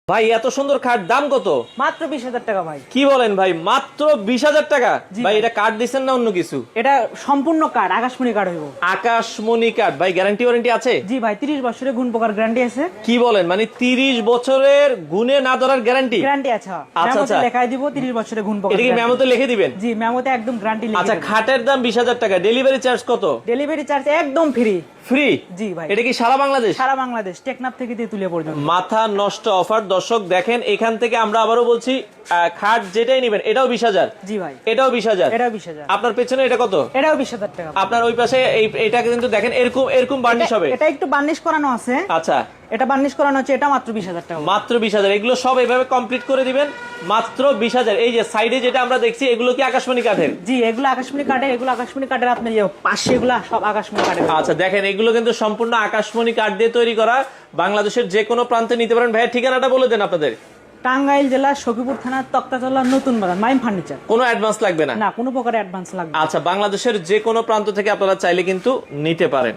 ভাই এত সুন্দর খাট, দাম কত? মাত্র 20,000 টাকা ভাই। কি বলেন ভাই, মাত্র 20,000 টাকা? জি ভাই ভাই। এটা কাঠ দিচ্ছেন না অন্য কিছু? এটা সম্পূর্ণ কাঠ, আকাশমণি কাঠ হইব। আকাশমণি কাঠ। ভাই গ্যারান্টি ওয়ারেন্টি আছে? জি ভাই, 30 বছরের গুণ পোকার গ্যারান্টি আছে। কি বলেন, মানে 30 বছরের গুণে না ধরার গ্যারান্টি? গ্যারান্টি আছে। আচ্ছা, মেমোতে আচ্ছা। লেখাই দিব 30 বছরের গুণ পোকার। এটা কি মেমোতে লিখে দিবেন? জি, মেমোতে একদম গ্যারান্টি লিখে আচ্ছা, দেব। খাটের দাম 20,000 টাকা, ডেলিভারি চার্জ কত? ডেলিভারি চার্জ একদম ফ্রি। ফ্রি? জি ভাই। এটা কি সারা বাংলাদেশ? সারা বাংলাদেশ, টেকনাফ থেকে তেতুলিয়া পর্যন্ত। মাথা নষ্ট অফার। দর্শক দেখেন, এখান থেকে আমরা আবারও বলছি, খাট যেটাই নেবেন এটাও 20,000। জি ভাই। এটাও 20,000। এটাও 20,000। আপনার পেছনে এটা কত? এটাও 20,000 টাকা। আপনার ওই পাশে এটা কিন্তু দেখেন, এরকম এরকম বার্নিশ হবে। এটা একটু বার্নিশ করানো আছে। আচ্ছা, এটা বার্নিশ করানো আছে, এটা মাত্র 20,000 টাকা। মাত্র 20,000। এগুলো সব এইভাবে কমপ্লিট করে দিবেন মাত্র 20,000। এই যে সাইডে যেটা আমরা দেখছি, এগুলো কি আকাশমণি কাঠের? জি, এগুলো আকাশমণি কাঠের, এগুলো আকাশমণি কাঠের। আপনি যে পাশে এগুলো সব আকাশমণি কাঠের। আচ্ছা দেখেন, এগুলো কিন্তু সম্পূর্ণ আকাশমণি কাঠ দিয়ে তৈরি করা। বাংলাদেশের যে কোনো প্রান্তে নিতে পারেন। ভাইয়ের ঠিকানাটা বলে দেন আপনাদের। টাঙ্গাইল জেলা সখীপুর থানা তক্তাতলা নতুন বাজার, মাইম ফার্নিচার। কোনো অ্যাডভান্স লাগবে না? না, কোনো প্রকার অ্যাডভান্স লাগবে না। আচ্ছা, বাংলাদেশের যে কোনো প্রান্ত থেকে আপনারা চাইলে কিন্তু নিতে পারেন।